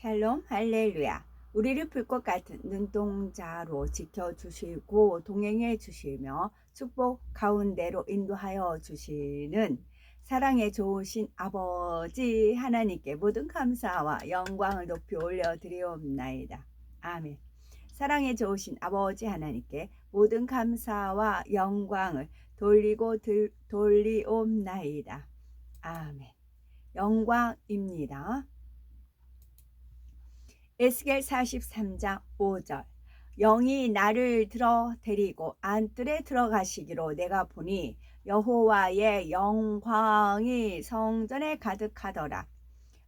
샬롬 할렐루야. 우리를 불꽃 같은 눈동자로 지켜주시고 동행해 주시며 축복 가운데로 인도하여 주시는 사랑의 좋으신 아버지 하나님께 모든 감사와 영광을 높이 올려드리옵나이다. 아멘. 사랑의 좋으신 아버지 하나님께 모든 감사와 영광을 돌리옵나이다. 아멘. 영광입니다. 에스겔 43장 5절. 영이 나를 들어 데리고 안뜰에 들어가시기로 내가 보니 여호와의 영광이 성전에 가득하더라.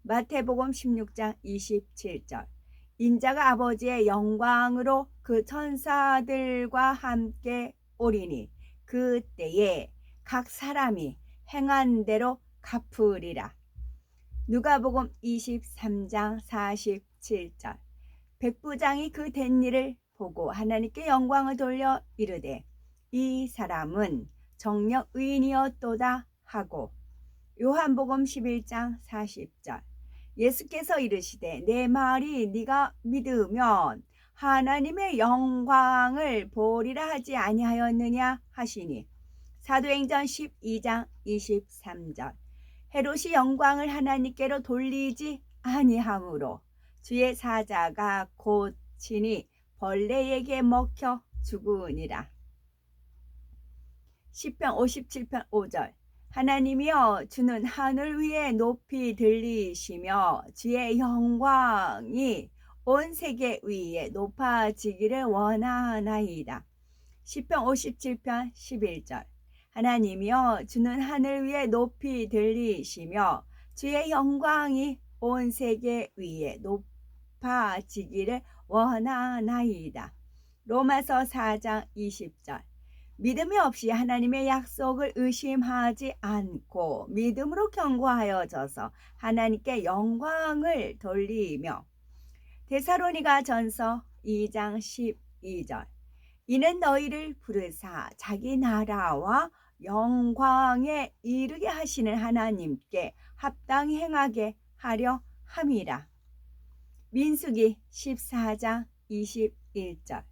마태복음 16장 27절. 인자가 아버지의 영광으로 그 천사들과 함께 오리니 그때에 각 사람이 행한 대로 갚으리라. 누가복음 23장 47절. 백부장이 그 된 일을 보고 하나님께 영광을 돌려 이르되 이 사람은 정녕 의인이었도다 하고. 요한복음 11장 40절. 예수께서 이르시되 내 말이 네가 믿으면 하나님의 영광을 보리라 하지 아니하였느냐 하시니. 사도행전 12장 23절. 헤롯이 영광을 하나님께로 돌리지 아니하므로 주의 사자가 곧 친히 벌레에게 먹혀 죽으니라. 시편 57편 5절. 하나님이여 주는 하늘 위에 높이 들리시며 주의 영광이 온 세계 위에 높아지기를 원하나이다. 시편 57편 11절. 하나님이여 주는 하늘 위에 높이 들리시며 주의 영광이 온 세계 위에 높아지기를 원하나이다. 로마서 4장 20절. 믿음이 없이 하나님의 약속을 의심하지 않고 믿음으로 견고하여져서 하나님께 영광을 돌리며. 데살로니가 전서 2장 12절. 이는 너희를 부르사 자기 나라와 영광에 이르게 하시는 하나님께 합당히 행하게 하려 함이라. 민수기 14장 21절.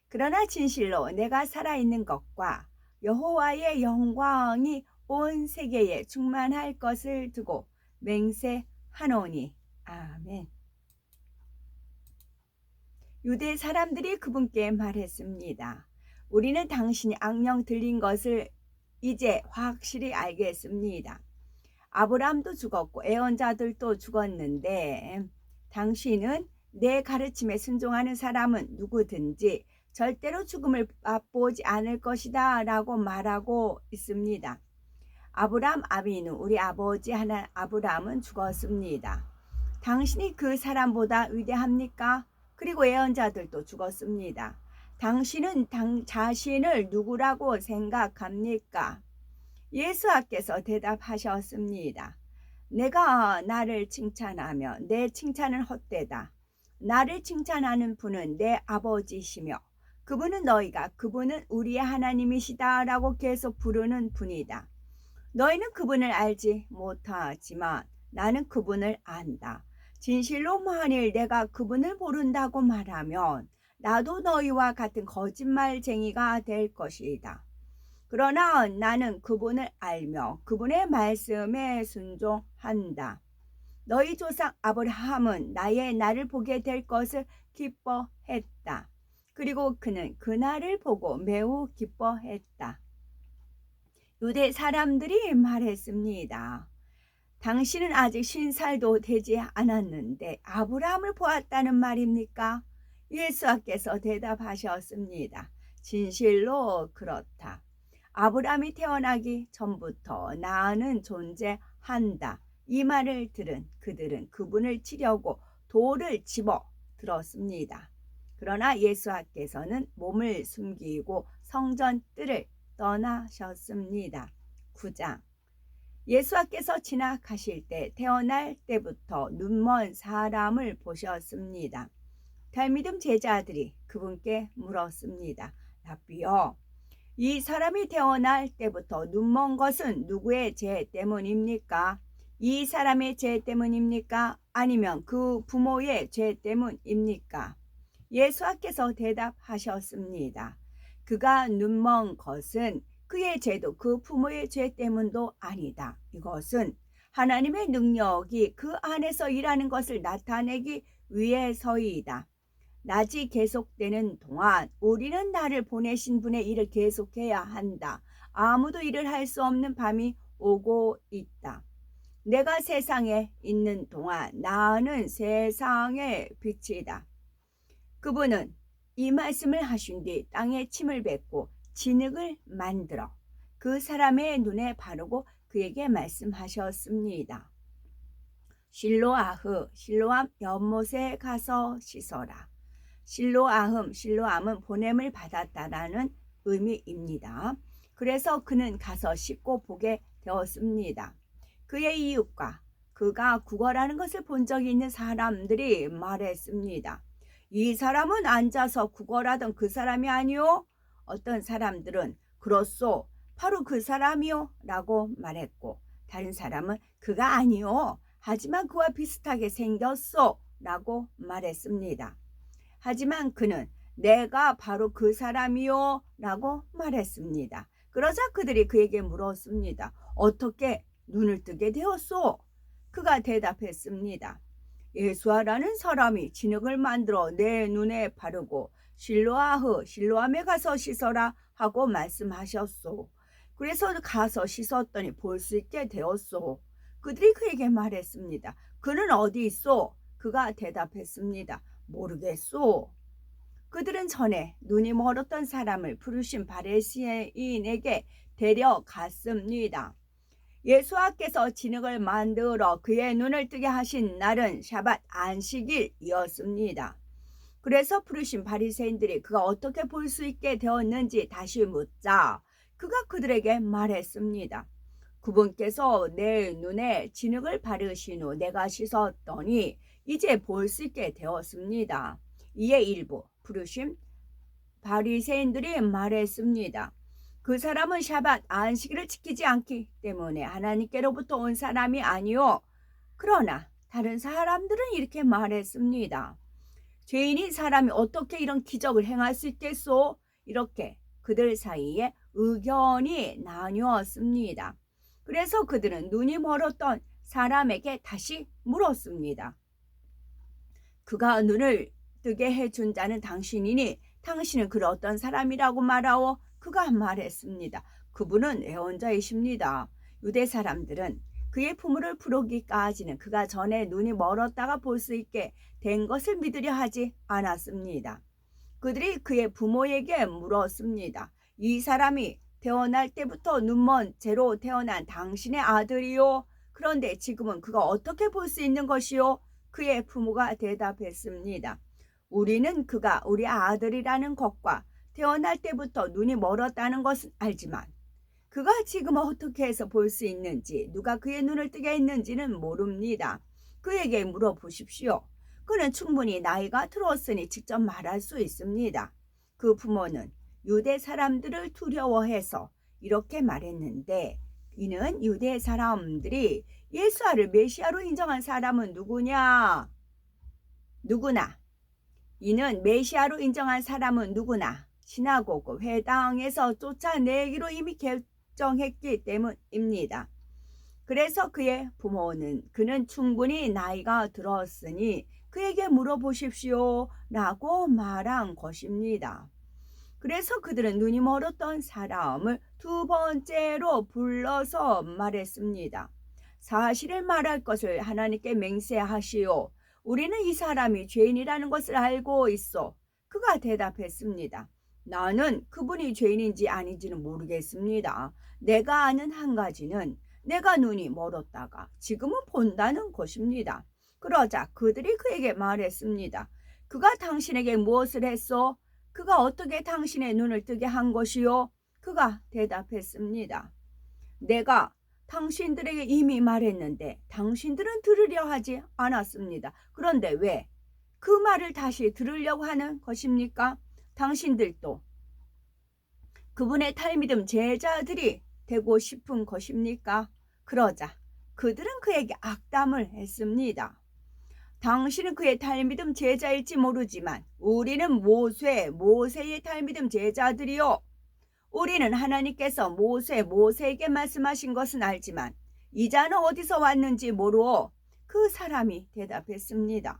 그러나 진실로 내가 살아있는 것과 여호와의 영광이 온 세계에 충만할 것을 두고 맹세하노니. 아멘. 유대 사람들이 그분께 말했습니다. 우리는 당신이 악령 들린 것을 이제 확실히 알겠습니다. 아브라함도 죽었고 애언자들도 죽었는데 당신은 내 가르침에 순종하는 사람은 누구든지 절대로 죽음을 맛보지 않을 것이다 라고 말하고 있습니다. 아브라함 아비누, 우리 아버지 아브라함은 죽었습니다. 당신이 그 사람보다 위대합니까? 그리고 예언자들도 죽었습니다. 당신은 자신을 누구라고 생각합니까? 예수께서 대답하셨습니다. 내가 나를 칭찬하면 내 칭찬은 헛되다. 나를 칭찬하는 분은 내 아버지시며 그분은 너희가 그분은 우리의 하나님이시다 라고 계속 부르는 분이다. 너희는 그분을 알지 못하지만 나는 그분을 안다. 진실로 만일 내가 그분을 모른다고 말하면 나도 너희와 같은 거짓말쟁이가 될 것이다. 그러나 나는 그분을 알며 그분의 말씀에 순종한다. 너희 조상 아브라함은 나를 보게 될 것을 기뻐했다. 그리고 그는 그날을 보고 매우 기뻐했다. 유대 사람들이 말했습니다. 당신은 아직 50살도 되지 않았는데 아브라함을 보았다는 말입니까? 예수께서 대답하셨습니다. 진실로 그렇다. 아브라함이 태어나기 전부터 나는 존재한다. 이 말을 들은 그들은 그분을 치려고 돌을 집어 들었습니다. 그러나 예수께서는 몸을 숨기고 성전 뜰을 떠나셨습니다. 9장. 예수께서 지나가실 때 태어날 때부터 눈먼 사람을 보셨습니다. 달미듬 제자들이 그분께 물었습니다. 라비여, 이 사람이 태어날 때부터 눈먼 것은 누구의 죄 때문입니까? 이 사람의 죄 때문입니까? 아니면 그 부모의 죄 때문입니까? 예수께서 대답하셨습니다. 그가 눈먼 것은 그의 죄도 그 부모의 죄 때문도 아니다. 이것은 하나님의 능력이 그 안에서 일하는 것을 나타내기 위해서이다. 낮이 계속되는 동안 우리는 나를 보내신 분의 일을 계속해야 한다. 아무도 일을 할 수 없는 밤이 오고 있다. 내가 세상에 있는 동안 나는 세상의 빛이다. 그분은 이 말씀을 하신 뒤 땅에 침을 뱉고 진흙을 만들어 그 사람의 눈에 바르고 그에게 말씀하셨습니다. 실로아흐, 실로암 연못에 가서 씻어라. 실로암은 보냄을 받았다라는 의미입니다. 그래서 그는 가서 씻고 보게 되었습니다. 그의 이웃과 그가 구걸하는 것을 본 적이 있는 사람들이 말했습니다. 이 사람은 앉아서 구걸하던 그 사람이 아니오? 어떤 사람들은 그렇소, 바로 그 사람이요 라고 말했고, 다른 사람은 그가 아니오, 하지만 그와 비슷하게 생겼소 라고 말했습니다. 하지만 그는 내가 바로 그 사람이요 라고 말했습니다. 그러자 그들이 그에게 물었습니다. 어떻게 눈을 뜨게 되었소? 그가 대답했습니다. 예수아라는 사람이 진흙을 만들어 내 눈에 바르고 실로암에 가서 씻어라 하고 말씀하셨소. 그래서 가서 씻었더니 볼 수 있게 되었소. 그들이 그에게 말했습니다. 그는 어디 있소? 그가 대답했습니다. 모르겠소. 그들은 전에 눈이 멀었던 사람을 부르신 바리새인에게 데려갔습니다. 예수께서 진흙을 만들어 그의 눈을 뜨게 하신 날은 샤밧 안식일이었습니다. 그래서 부르신 바리새인들이 그가 어떻게 볼 수 있게 되었는지 다시 묻자 그가 그들에게 말했습니다. 그분께서 내 눈에 진흙을 바르신 후 내가 씻었더니 이제 볼 수 있게 되었습니다. 이에 일부 부르신 바리새인들이 말했습니다. 그 사람은 샤밧 안식일을 지키지 않기 때문에 하나님께로부터 온 사람이 아니오. 그러나 다른 사람들은 이렇게 말했습니다. 죄인인 사람이 어떻게 이런 기적을 행할 수 있겠소? 이렇게 그들 사이에 의견이 나뉘었습니다. 그래서 그들은 눈이 멀었던 사람에게 다시 물었습니다. 그가 눈을 뜨게 해준 자는 당신이니 당신은 그를 어떤 사람이라고 말하오? 그가 말했습니다. 그분은 예언자이십니다. 유대 사람들은 그의 부모를 부르기까지는 그가 전에 눈이 멀었다가 볼 수 있게 된 것을 믿으려 하지 않았습니다. 그들이 그의 부모에게 물었습니다. 이 사람이 태어날 때부터 눈먼 채로 태어난 당신의 아들이요? 그런데 지금은 그가 어떻게 볼 수 있는 것이요? 그의 부모가 대답했습니다. 우리는 그가 우리 아들이라는 것과 태어날 때부터 눈이 멀었다는 것은 알지만 그가 지금 어떻게 해서 볼 수 있는지 누가 그의 눈을 뜨게 했는지는 모릅니다. 그에게 물어보십시오. 그는 충분히 나이가 들었으니 직접 말할 수 있습니다. 그 부모는 유대 사람들을 두려워해서 이렇게 말했는데 이는 유대 사람들이 예수를 메시아로 인정한 사람은 누구냐? 누구나. 이는 메시아로 인정한 사람은 누구나 시나고그 회당에서 쫓아내기로 이미 결정했기 때문입니다. 그래서 그의 부모는 그는 충분히 나이가 들었으니 그에게 물어보십시오 라고 말한 것입니다. 그래서 그들은 눈이 멀었던 사람을 두 번째로 불러서 말했습니다. 사실을 말할 것을 하나님께 맹세하시오. 우리는 이 사람이 죄인이라는 것을 알고 있어. 그가 대답했습니다. 나는 그분이 죄인인지 아닌지는 모르겠습니다. 내가 아는 한 가지는 내가 눈이 멀었다가 지금은 본다는 것입니다. 그러자 그들이 그에게 말했습니다. 그가 당신에게 무엇을 했소? 그가 어떻게 당신의 눈을 뜨게 한 것이요? 그가 대답했습니다. 내가 당신들에게 이미 말했는데 당신들은 들으려 하지 않았습니다. 그런데 왜 그 말을 다시 들으려고 하는 것입니까? 당신들도 그분의 탈미듬 제자들이 되고 싶은 것입니까? 그러자 그들은 그에게 악담을 했습니다. 당신은 그의 tal미듬 제자일지 모르지만 우리는 모세의 tal미듬 제자들이요. 우리는 하나님께서 모세에게 말씀하신 것은 알지만 이 자는 어디서 왔는지 모르오. 그 사람이 대답했습니다.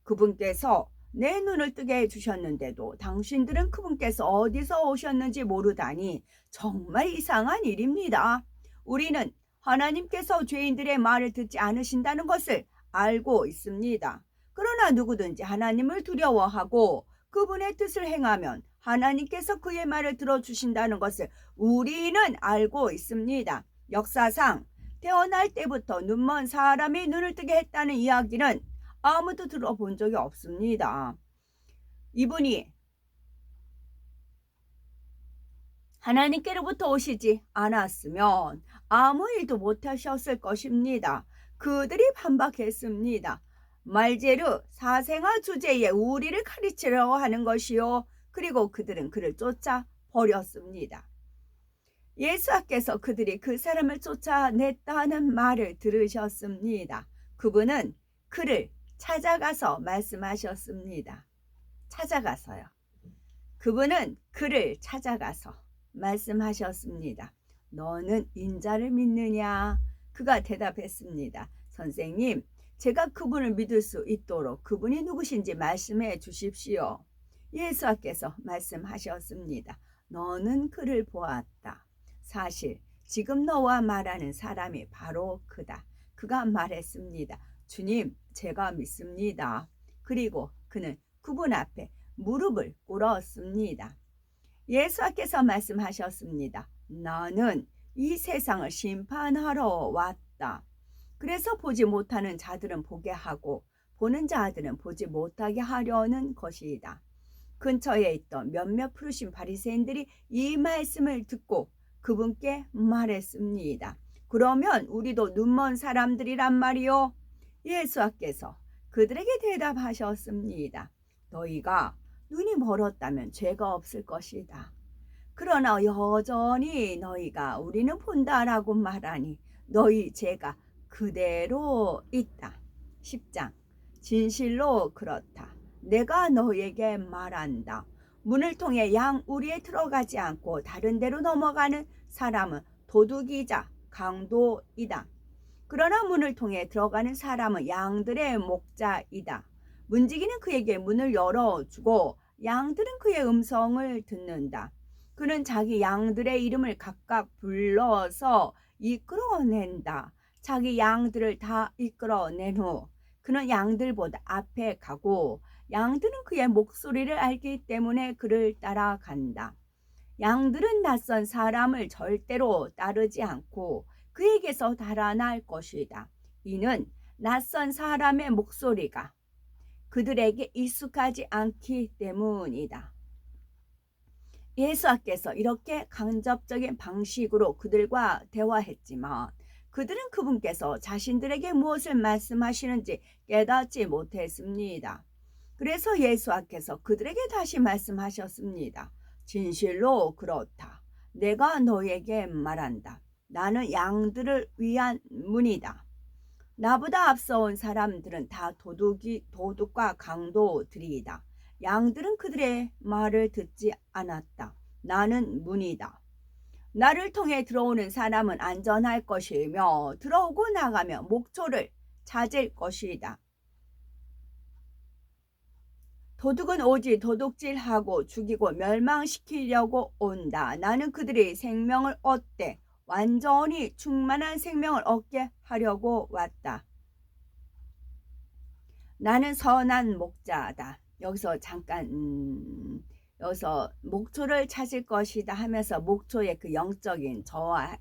그분께서 내 눈을 뜨게 해주셨는데도 당신들은 그분께서 어디서 오셨는지 모르다니 정말 이상한 일입니다. 우리는 하나님께서 죄인들의 말을 듣지 않으신다는 것을 알고 있습니다. 그러나 누구든지 하나님을 두려워하고 그분의 뜻을 행하면 하나님께서 그의 말을 들어주신다는 것을 우리는 알고 있습니다. 역사상 태어날 때부터 눈먼 사람이 눈을 뜨게 했다는 이야기는 아무도 들어본 적이 없습니다. 이분이 하나님께로부터 오시지 않았으면 아무 일도 못하셨을 것입니다. 그들이 반박했습니다. 말제르 사생아 주제에 우리를 가르치려고 하는 것이요. 그리고 그들은 그를 쫓아 버렸습니다. 예수께서 그들이 그 사람을 쫓아냈다는 말을 들으셨습니다. 그분은 그를 찾아가서 말씀하셨습니다. 찾아가서요. 그분은 그를 찾아가서 말씀하셨습니다. 너는 인자를 믿느냐? 그가 대답했습니다. 선생님, 제가 그분을 믿을 수 있도록 그분이 누구신지 말씀해 주십시오. 예수께서 말씀하셨습니다. 너는 그를 보았다. 사실 지금 너와 말하는 사람이 바로 그다. 그가 말했습니다. 주님, 제가 믿습니다. 그리고 그는 그분 앞에 무릎을 꿇었습니다. 예수께서 말씀하셨습니다. 나는 이 세상을 심판하러 왔다. 그래서 보지 못하는 자들은 보게 하고 보는 자들은 보지 못하게 하려는 것이다. 근처에 있던 몇몇 푸르신 바리새인들이 이 말씀을 듣고 그분께 말했습니다. 그러면 우리도 눈먼 사람들이란 말이요. 예수께서 그들에게 대답하셨습니다. 너희가 눈이 멀었다면 죄가 없을 것이다. 그러나 여전히 너희가 우리는 본다라고 말하니 너희 죄가 그대로 있다. 10장 진실로 그렇다. 내가 너희에게 말한다. 문을 통해 양 우리에 들어가지 않고 다른 데로 넘어가는 사람은 도둑이자 강도이다. 그러나 문을 통해 들어가는 사람은 양들의 목자이다. 문지기는 그에게 문을 열어주고 양들은 그의 음성을 듣는다. 그는 자기 양들의 이름을 각각 불러서 이끌어낸다. 자기 양들을 다 이끌어낸 후 그는 양들보다 앞에 가고 양들은 그의 목소리를 알기 때문에 그를 따라간다. 양들은 낯선 사람을 절대로 따르지 않고 그에게서 달아날 것이다. 이는 낯선 사람의 목소리가 그들에게 익숙하지 않기 때문이다. 예수께서 이렇게 간접적인 방식으로 그들과 대화했지만 그들은 그분께서 자신들에게 무엇을 말씀하시는지 깨닫지 못했습니다. 그래서 예수께서 그들에게 다시 말씀하셨습니다. 진실로 그렇다. 내가 너에게 말한다. 나는 양들을 위한 문이다. 나보다 앞서온 사람들은 다 도둑과 강도들이다. 양들은 그들의 말을 듣지 않았다. 나는 문이다. 나를 통해 들어오는 사람은 안전할 것이며 들어오고 나가며 목초를 찾을 것이다. 도둑은 오직 도둑질하고 죽이고 멸망시키려고 온다. 나는 그들이 생명을 얻되 완전히 충만한 생명을 얻게 하려고 왔다. 나는 선한 목자다. 여기서 잠깐 여기서 목초를 찾을 것이다 하면서 목초의 그 영적인 저와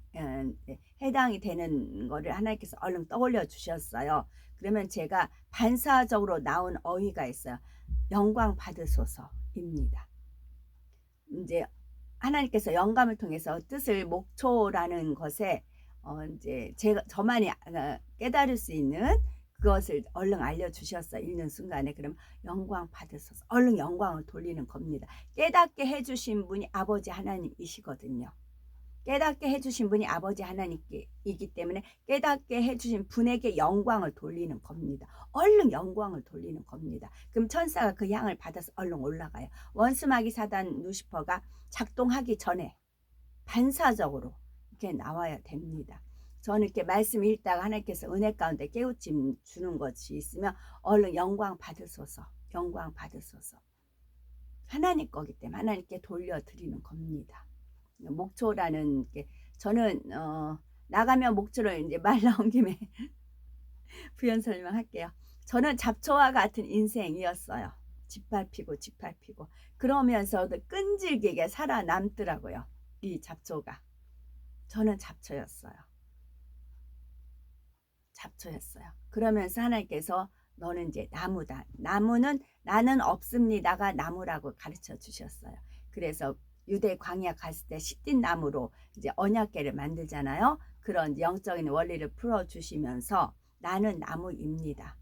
해당이 되는 거를 하나님께서 얼른 떠올려 주셨어요. 그러면 제가 반사적으로 나온 어휘가 있어요. 영광 받으소서입니다. 이제 하나님께서 영감을 통해서 뜻을 목초라는 것에 이제 저만이 깨달을 수 있는 그것을 얼른 알려주셨어. 읽는 순간에. 그럼 영광 받으소서. 얼른 영광을 돌리는 겁니다. 깨닫게 해주신 분이 아버지 하나님이시거든요. 깨닫게 해주신 분이 아버지 하나님이기 때문에 깨닫게 해주신 분에게 영광을 돌리는 겁니다. 얼른 영광을 돌리는 겁니다. 그럼 천사가 그 향을 받아서 얼른 올라가요. 원수마귀 사단 루시퍼가 작동하기 전에 반사적으로 이렇게 나와야 됩니다. 저는 이렇게 말씀 읽다가 하나님께서 은혜 가운데 깨우침 주는 것이 있으면 얼른 영광 받으소서, 영광 받으소서. 하나님 거기 때문에 하나님께 돌려드리는 겁니다. 목초라는 게 저는 나가면 목초를 이제 말 나온 김에 부연 설명할게요. 저는 잡초와 같은 인생이었어요. 짓밟히고 그러면서도 끈질기게 살아남더라고요. 이 잡초가. 저는 잡초였어요. 그러면서 하나님께서 너는 이제 나무다. 나무는 나는 없습니다가 나무라고 가르쳐 주셨어요. 그래서 유대 광야 갔을 때 시딘 나무로 이제 언약궤를 만들잖아요. 그런 영적인 원리를 풀어 주시면서 나는 나무입니다.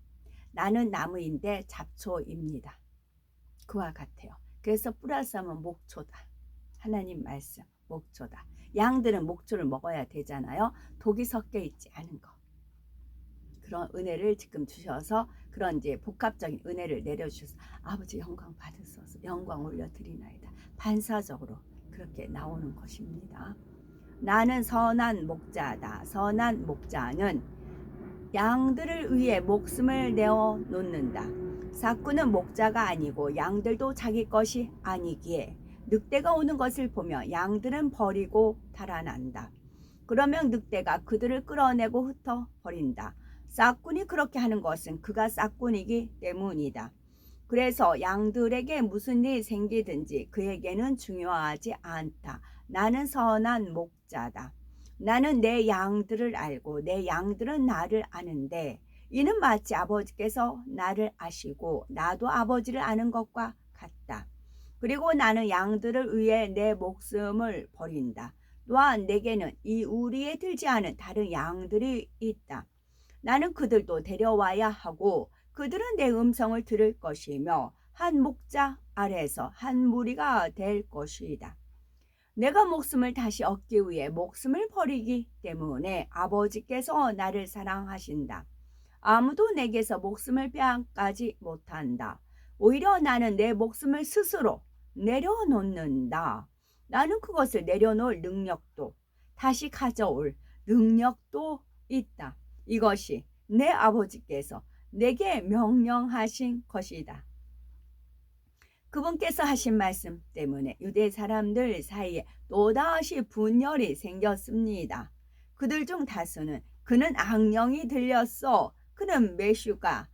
나는 나무인데 잡초입니다. 그와 같아요. 그래서 뿌라싸면 목초다. 하나님 말씀 목초다. 양들은 목초를 먹어야 되잖아요. 독이 섞여 있지 않은 거. 그런 은혜를 지금 주셔서 그런 이제 복합적인 은혜를 내려주셔서 아버지 영광 받으소서, 영광 올려드리나이다. 반사적으로 그렇게 나오는 것입니다. 나는 선한 목자다. 선한 목자는 양들을 위해 목숨을 내어 놓는다. 삭구는 목자가 아니고 양들도 자기 것이 아니기에 늑대가 오는 것을 보며 양들은 버리고 달아난다. 그러면 늑대가 그들을 끌어내고 흩어 버린다. 싹꾼이 그렇게 하는 것은 그가 싹꾼이기 때문이다. 그래서 양들에게 무슨 일이 생기든지 그에게는 중요하지 않다. 나는 선한 목자다. 나는 내 양들을 알고 내 양들은 나를 아는데 이는 마치 아버지께서 나를 아시고 나도 아버지를 아는 것과 같다. 그리고 나는 양들을 위해 내 목숨을 버린다. 또한 내게는 이 우리에 들지 않은 다른 양들이 있다. 나는 그들도 데려와야 하고 그들은 내 음성을 들을 것이며 한 목자 아래에서 한 무리가 될 것이다. 내가 목숨을 다시 얻기 위해 목숨을 버리기 때문에 아버지께서 나를 사랑하신다. 아무도 내게서 목숨을 빼앗지 못한다. 오히려 나는 내 목숨을 스스로 내려놓는다. 나는 그것을 내려놓을 능력도 다시 가져올 능력도 있다. 이것이 내 아버지께서 내게 명령하신 것이다. 그분께서 하신 말씀 때문에 유대 사람들 사이에 또다시 분열이 생겼습니다. 그들 중 다수는 그는 악령이 들렸어. 그는 메슈가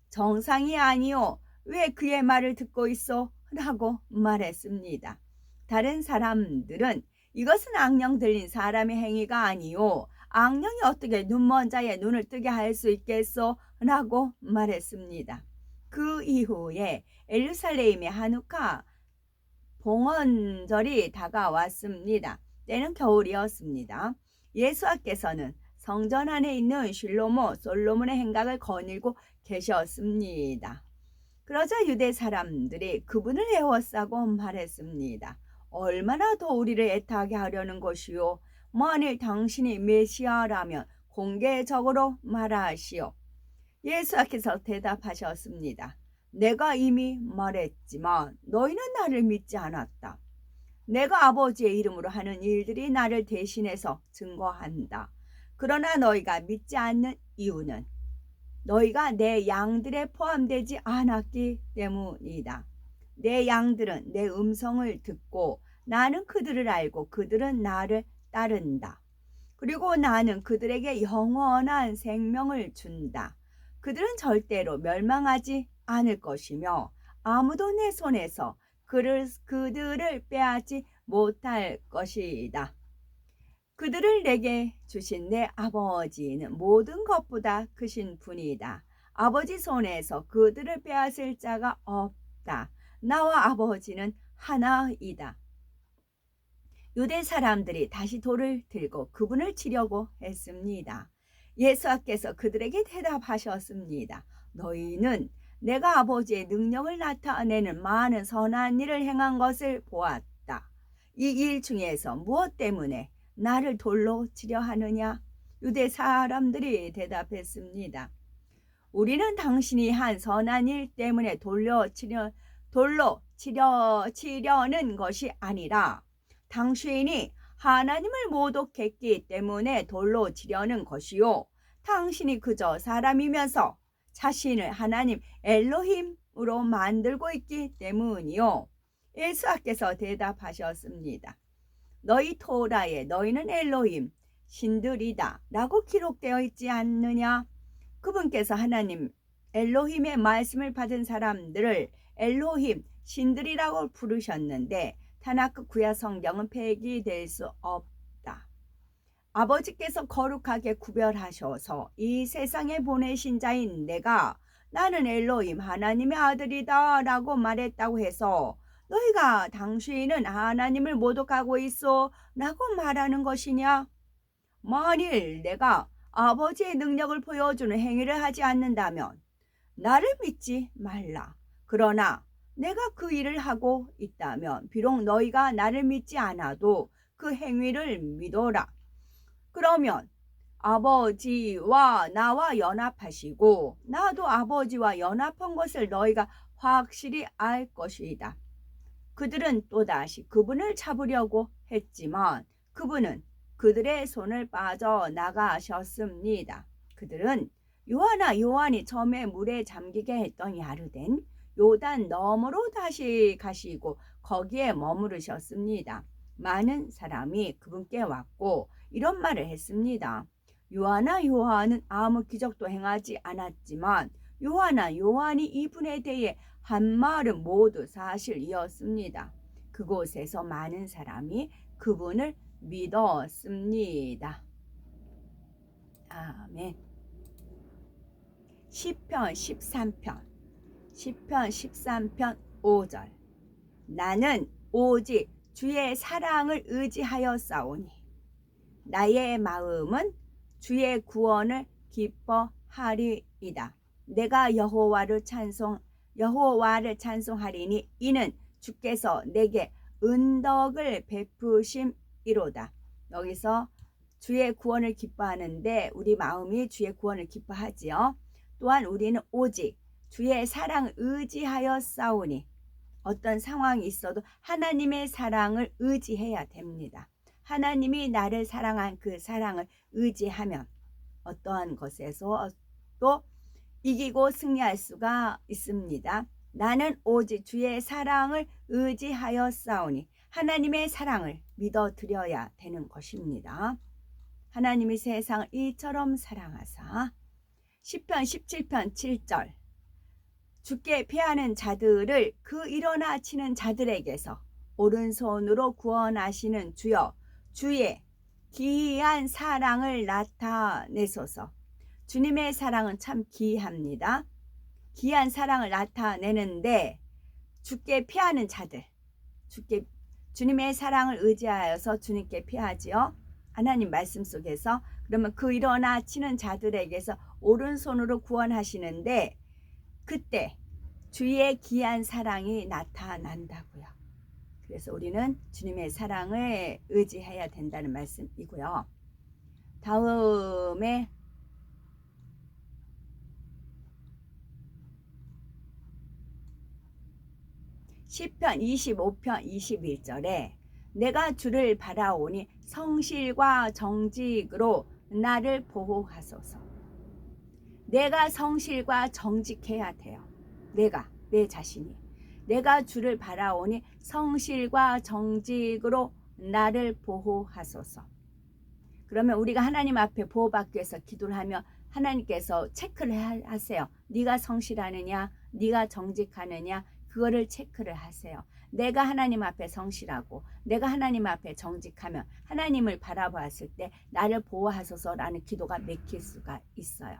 정상이 아니오. 왜 그의 말을 듣고 있어? 라고 말했습니다. 다른 사람들은 이것은 악령 들린 사람의 행위가 아니오. 악령이 어떻게 눈먼 자의 눈을 뜨게 할 수 있겠소? 라고 말했습니다. 그 이후에 예루살렘의 하누카 봉헌절이 다가왔습니다. 때는 겨울이었습니다. 예수께서는 성전 안에 있는 실로모 솔로몬의 행각을 거닐고 계셨습니다. 그러자 유대 사람들이 그분을 에워싸고 말했습니다. 얼마나 더 우리를 애타게 하려는 것이요? 만일 당신이 메시아라면 공개적으로 말하시오. 예수께서 대답하셨습니다. 내가 이미 말했지만 너희는 나를 믿지 않았다. 내가 아버지의 이름으로 하는 일들이 나를 대신해서 증거한다. 그러나 너희가 믿지 않는 이유는 너희가 내 양들에 포함되지 않았기 때문이다. 내 양들은 내 음성을 듣고 나는 그들을 알고 그들은 나를 따른다. 그리고 나는 그들에게 영원한 생명을 준다. 그들은 절대로 멸망하지 않을 것이며 아무도 내 손에서 그들을 빼앗지 못할 것이다. 그들을 내게 주신 내 아버지는 모든 것보다 크신 분이다. 아버지 손에서 그들을 빼앗을 자가 없다. 나와 아버지는 하나이다. 유대 사람들이 다시 돌을 들고 그분을 치려고 했습니다. 예수께서 그들에게 대답하셨습니다. 너희는 내가 아버지의 능력을 나타내는 많은 선한 일을 행한 것을 보았다. 이 일 중에서 무엇 때문에 나를 돌로 치려 하느냐? 유대 사람들이 대답했습니다. 우리는 당신이 한 선한 일 때문에 치려는 것이 아니라 당신이 하나님을 모독했기 때문에 돌로 치려는 것이요. 당신이 그저 사람이면서 자신을 하나님 엘로힘으로 만들고 있기 때문이요. 예수께서 대답하셨습니다. 너희 토라에 너희는 엘로힘 신들이다 라고 기록되어 있지 않느냐? 그분께서 하나님 엘로힘의 말씀을 받은 사람들을 엘로힘 신들이라고 부르셨는데 타나크 구약 성경은 폐기될 수 없다. 아버지께서 거룩하게 구별하셔서 이 세상에 보내신 자인 내가 나는 엘로힘 하나님의 아들이다 라고 말했다고 해서 너희가 당신은 하나님을 모독하고 있어 라고 말하는 것이냐? 만일 내가 아버지의 능력을 보여주는 행위를 하지 않는다면 나를 믿지 말라. 그러나 내가 그 일을 하고 있다면 비록 너희가 나를 믿지 않아도 그 행위를 믿어라. 그러면 아버지와 나와 연합하시고 나도 아버지와 연합한 것을 너희가 확실히 알 것이다. 그들은 또다시 그분을 잡으려고 했지만 그분은 그들의 손을 빠져나가셨습니다. 그들은 요한이 처음에 물에 잠기게 했던 야르덴 요단 너머로 다시 가시고 거기에 머무르셨습니다. 많은 사람이 그분께 왔고 이런 말을 했습니다. 요한은 아무 기적도 행하지 않았지만 요한이 이분에 대해 한 말은 모두 사실이었습니다. 그곳에서 많은 사람이 그분을 믿었습니다. 아멘. 시편 13편 5절. 나는 오직 주의 사랑을 의지하여 싸우니 나의 마음은 주의 구원을 기뻐하리이다. 내가 여호와를 찬송하리니 이는 주께서 내게 은덕을 베푸심이로다. 여기서 주의 구원을 기뻐하는데 우리 마음이 주의 구원을 기뻐하지요. 또한 우리는 오직 주의 사랑을 의지하여 싸우니 어떤 상황이 있어도 하나님의 사랑을 의지해야 됩니다. 하나님이 나를 사랑한 그 사랑을 의지하면 어떠한 것에서 또 이기고 승리할 수가 있습니다. 나는 오직 주의 사랑을 의지하여 싸우니 하나님의 사랑을 믿어드려야 되는 것입니다. 하나님이 세상을 이처럼 사랑하사 시편 17편 7절 주께 피하는 자들을 그 일어나 치는 자들에게서 오른손으로 구원하시는 주여 주의 기이한 사랑을 나타내소서. 주님의 사랑은 참 기이합니다. 기이한 사랑을 나타내는데 주께 피하는 자들 주님의 사랑을 의지하여서 주님께 피하지요. 하나님 말씀 속에서 그러면 그 일어나 치는 자들에게서 오른손으로 구원하시는데 그때 주의 기이한 사랑이 나타난다고요. 그래서 우리는 주님의 사랑을 의지해야 된다는 말씀이고요. 다음에 시편 25편 21절에 내가 주를 바라오니 성실과 정직으로 나를 보호하소서. 내가 성실과 정직해야 돼요. 내 자신이. 내가 주를 바라오니 성실과 정직으로 나를 보호하소서. 그러면 우리가 하나님 앞에 보호받기 위해서 기도를 하며 하나님께서 체크를 하세요. 네가 성실하느냐, 네가 정직하느냐, 그거를 체크를 하세요. 내가 하나님 앞에 성실하고 내가 하나님 앞에 정직하면 하나님을 바라보았을 때 나를 보호하소서라는 기도가 맥힐 수가 있어요.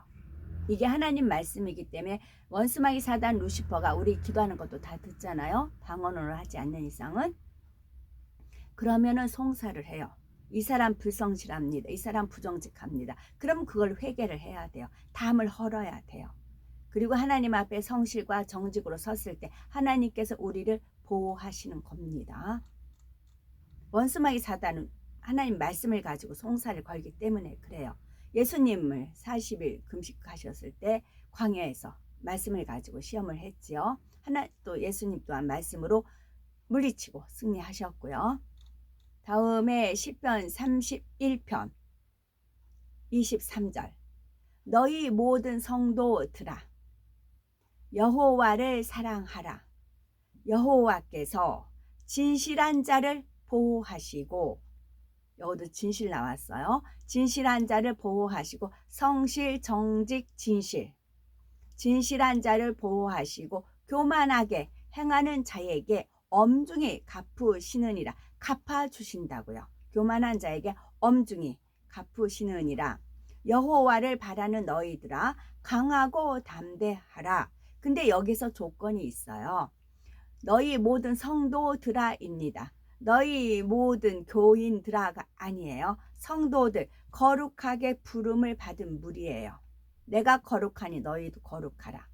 이게 하나님 말씀이기 때문에 원수마귀 사단 루시퍼가 우리 기도하는 것도 다 듣잖아요. 방언으로 하지 않는 이상은. 그러면은 송사를 해요. 이 사람 불성실합니다. 이 사람 부정직합니다. 그럼 그걸 회개를 해야 돼요. 담을 헐어야 돼요. 그리고 하나님 앞에 성실과 정직으로 섰을 때 하나님께서 우리를 보호하시는 겁니다. 원수마귀 사단은 하나님 말씀을 가지고 송사를 걸기 때문에 그래요. 예수님을 40일 금식하셨을 때 광야에서 말씀을 가지고 시험을 했지요. 또 예수님 또한 말씀으로 물리치고 승리하셨고요. 다음에 시편 31편 23절 너희 모든 성도들아 여호와를 사랑하라. 여호와께서 진실한 자를 보호하시고, 여기도 진실 나왔어요. 진실한 자를 보호하시고 성실 정직 진실한 자를 보호하시고 교만하게 행하는 자에게 엄중히 갚으시느니라. 갚아주신다고요. 교만한 자에게 엄중히 갚으시느니라. 여호와를 바라는 너희들아 강하고 담대하라. 근데 여기서 조건이 있어요. 너희 모든 성도들아입니다. 너희 모든 교인들아가 아니에요. 성도들, 거룩하게 부름을 받은 무리예요. 내가 거룩하니 너희도 거룩하라.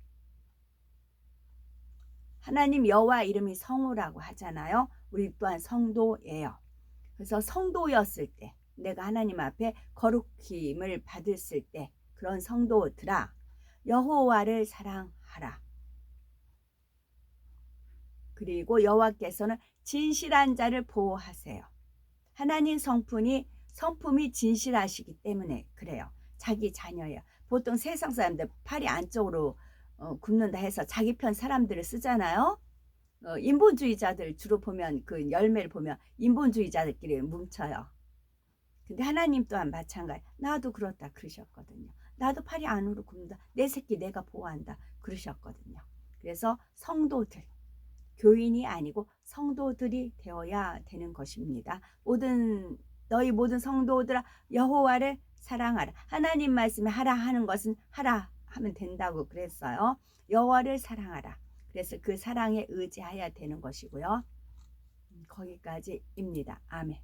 하나님 여호와 이름이 성우라고 하잖아요. 우리 또한 성도예요. 그래서 성도였을 때, 내가 하나님 앞에 거룩힘을 받았을 때 그런 성도들아 여호와를 사랑하라. 그리고 여호와께서는 진실한 자를 보호하세요. 하나님 성품이 진실하시기 때문에 그래요. 자기 자녀예요. 보통 세상 사람들 팔이 안쪽으로 굽는다 해서 자기 편 사람들을 쓰잖아요. 인본주의자들 주로 보면 그 열매를 보면 인본주의자들끼리 뭉쳐요. 근데 하나님 또한 마찬가지. 나도 그렇다 그러셨거든요. 나도 팔이 안으로 굽는다. 내 새끼 내가 보호한다 그러셨거든요. 그래서 성도들, 교인이 아니고 성도들이 되어야 되는 것입니다. 너희 모든 성도들아 여호와를 사랑하라. 하나님 말씀에 하라 하는 것은 하라 하면 된다고 그랬어요. 여호와를 사랑하라. 그래서 그 사랑에 의지해야 되는 것이고요. 거기까지입니다. 아멘.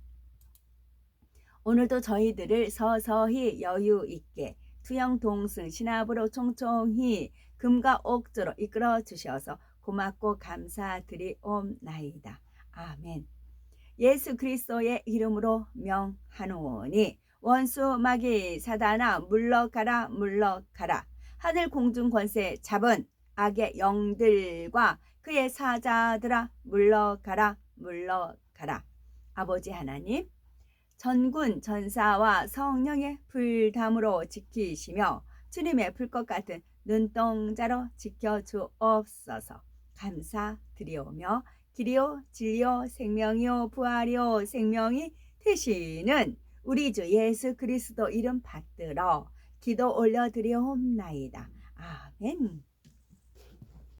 오늘도 저희들을 서서히 여유 있게 투영 동승 신압으로 총총히 금과 옥조로 이끌어 주셔서 고맙고 감사드리옵나이다. 아멘. 예수 그리스도의 이름으로 명하노니 원수 마귀 사단아 물러가라 물러가라. 하늘 공중 권세 잡은 악의 영들과 그의 사자들아 물러가라 물러가라. 아버지 하나님 전군 전사와 성령의 불담으로 지키시며 주님의 불꽃 같은 눈동자로 지켜주옵소서. 감사드리오며 길이요 진리요 생명이요 부활이요 생명이 되시는 우리 주 예수 그리스도 이름 받들어 기도 올려드리옵나이다. 아멘.